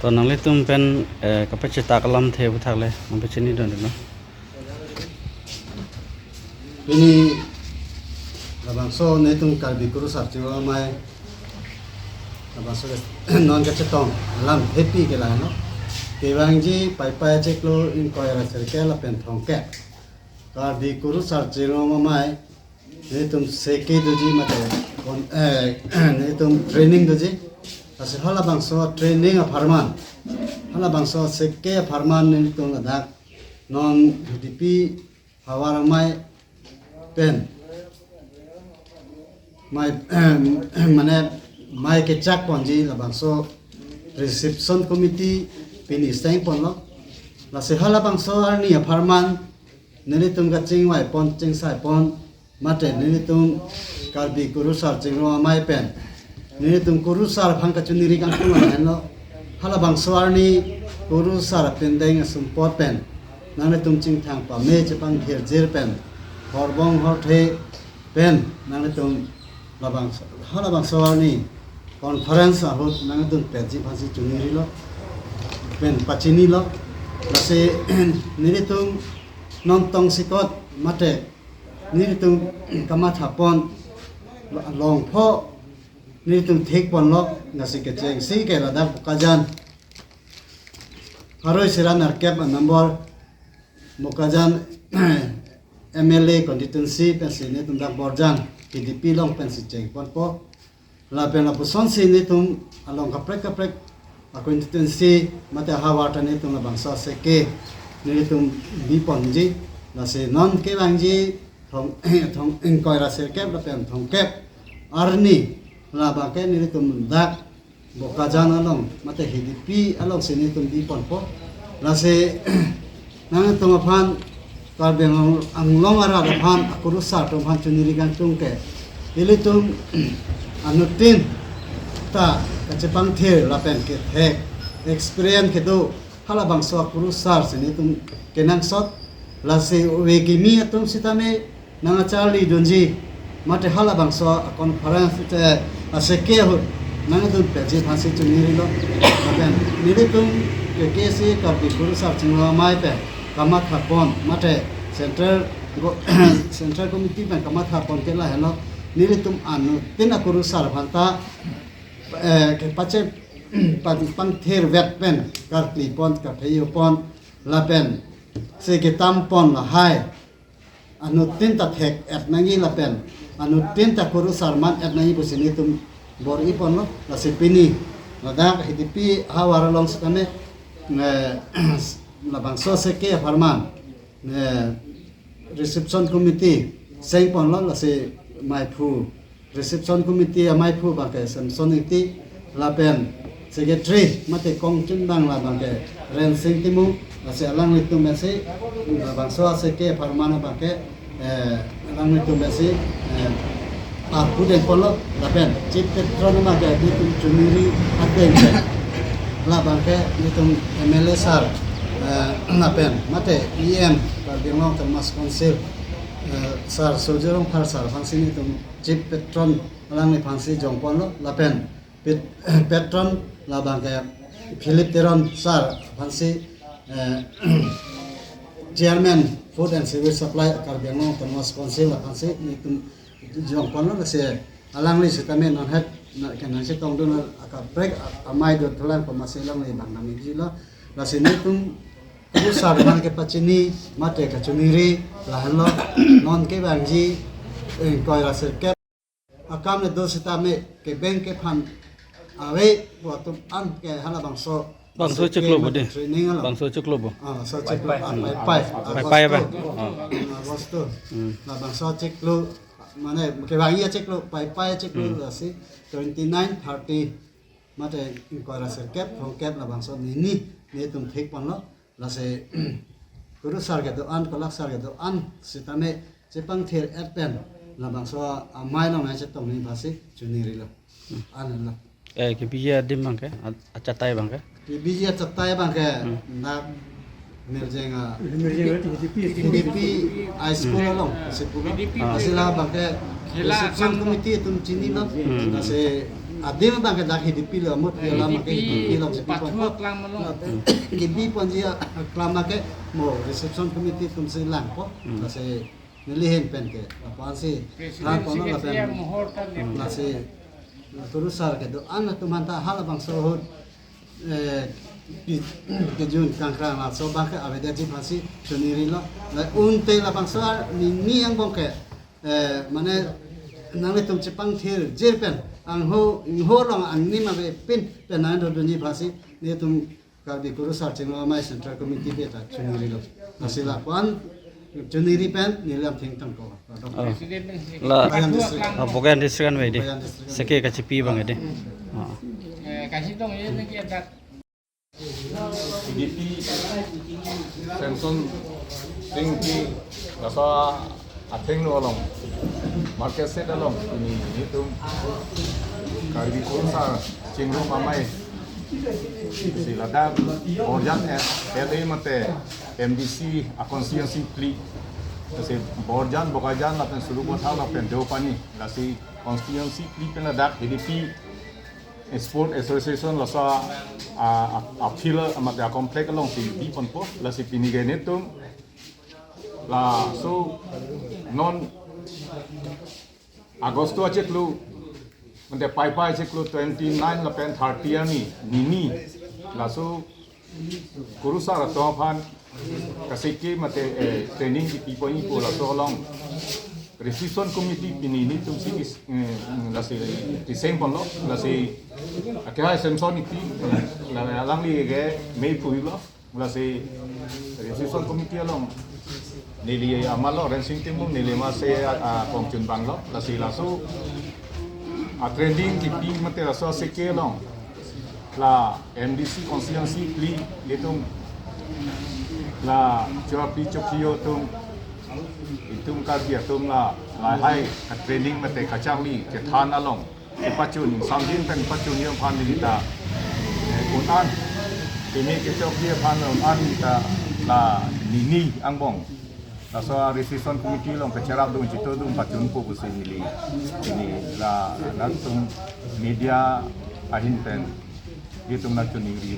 อนนั้นเลยตุ้มเป็นกับปัจจิตากลัมเทวทักเลยมันเป็นชนิดนั้นเนาะปีนี้ระบางโซในตุ้มการบิคุรุสัตว์จีวาไม่ระบางโซนอนกับเจ้าตองลำเฮปปี้กันแล้วเนาะเกี่ยงจีไปเช็คโลอินคอยร์เซอร์แกลเป็นทองแก่การบิคุรุสัตว์จีวาไม่ในตุ้มเซกิดูจีมาแต่คนในตุ้มเทรนนิ่งดูจีasal hala bangsa training a farman hala bangsa sekke farman ni tung adak non HDP hawaramai pen mai mane mai ke chak ponji la bangsa reception committee pini stang pon lo la se hala bangsa arni a farman neni tung ka ching wai pon ching sai pon mate neni tung kalbi guru sar ching ro mai pen ni tum guru sar phang ka chuniri kan tum la no hala bang swarni guru sar pendeng sum pot pen nang tum ching thang pa me che pang kher jer pen hor bong hor the pen nang tum la bang hala bang swarni conference a hot nang tum pe ji phasi chuniri lo pen pachini lo la se ni tum non tong sikot mate ni tum kama thapon long pho ni tum thik pon lo ngasi ke cheng si ke la dak kajan haroi siran arkep number mukajan MLA constituency pensi ni tum dak borjan PDP long pensi cheng pon po la pen la puson si ni tum along kaprek a constituency mate hawata ni tum la bangsa se ke ni tum bi pon ji la se non ke bang ji thong koi ra se kep la pen thong kep arni la ba ke ni tum dak boka jan along mate HDP along sini tum di pon po la se nang tum phan kar beng ang long ara da phan akuru sa tum phan chuniri gan tum ke ili tum anutin ta ka chepang the la pen ke the experience ke do hala bang so akuru sar sini tum kenang sot la se we ki mi tum sitame nang charli donji mate hala bang so conference te aseke ho nang tu peje phasi chuniri lo aben nire tum ke se ka bi guru sa chingwa mai pe kama thapon mate central committee ban kama thapon ke la helo nire tum anu tina guru sar phanta ke pache pang ther vet pen ka kli pon ka thei pon la pen se ke tam pon la hai anu tin ta thek et nangi la pen anu tin ta guru sarman et nangi busini tum bor i pon lo la sepini la da HDP hawara long sakane la bangso se ke farman reception committee seng pon lo la se mai phu reception committee mai phu ba ke samson ti la pen secretary mate kong chun bang la bang ke ren sing timu la se alang ni tum se la bangso se ke farman ba ke alang ni tum se puden polo la pen chip petron ma ga di tum chuniri aten la banke di tum MLA sar la pen mate EM par bingong termas konsil sar sojerong par sar phangsi ni tum chip petron lang ni phangsi jong polo la pen petron la banke Philip Teron sar phangsi chairman food and civil supply par bingong termas konsil la phangsi ni tum jong pon la se alang li sitame non het na kan se tong don aka break amai do tholan ko masilang ni bang nami ji la se ni tum ku sar man ke pachini mate ka chuniri la hanlo non ke bang ji koi ra ser ke akam le do sitame ke bank ke phan awe bo tum an ke hala bang so cheklo bo de bang so cheklo bo so cheklo pai wasto la bang so cheklo mane ke bang ya cheklo pai cheklo la si 29 30 mate inquire ser cap from cap la bang so ni tum thik pon lo la se guru sar ke do an kolak sar ke do an sitame chepang ther at pen la bang so amai lo na che tong ni basi chuniri lo an lo ke biya dim bang ke achatai bang ke biya chatai bang ke na merjenga HDP high school long se pura asila bang ke reception committee tum chini lo se Adi memang kita hidupi lah, mut dia lama ke hidupi lah sepi pun. Hidupi pun dia kelama ke mau reception committee tum silang po, nasi nilihin pen ke, apa sih? Kan pun lah pen, nasi terusar ke doan tu mantah hal bang sohut kejun kangkang lah, so bang ke awet aja pasti sendiri lah. Unte lah bang soal ni yang bang ke mana nang tum cepang thir jerpen. Ang ho long ang ni ma be pin penan do ni phasi ni tum ka di kuru sar chingwa mai central committee be ta chungiri lo asila kwan chuniri pen ni lam thing tang ko la bogan district mai di seke ka chipi bang ade kasih dong ya lagi ada PDP Samson tinggi rasa atheng no long market set along ini itu kali kursa cingru mamai silada orjan LA mate MDC a constituency plea se borjan bokajan lapen sulu botha lapen deopani lasi constituency plea penadak HDP Sport Association lasa appeal amate a complex along PDP ponpo lasi pinigenetum la so non Agosto aceklu mende pai aceklu 29 la pen 30 ni nini laso kurusa ratophan kasiki mate training di people ni pola so long precision committee pinini tum sigis lasi design ponlo lasi akha Samson iti la lang li ge mei puilo lasi precision committee along nili amalo rensing timum nili mase kong chun banglo lasi lasu trending ki pi mate laso seke long la MDC constituency pli letung la jopi chokio tung itum ka dia tum la hai trending mate kachang li ke than along ke pachun samjin pen pachun yom phan milita kunan ini ke chokio phan an ta la nini angbong so resolution committee long kecerap dong cito dong pacun po busi ini la natum media ahin pen gitu nacun ini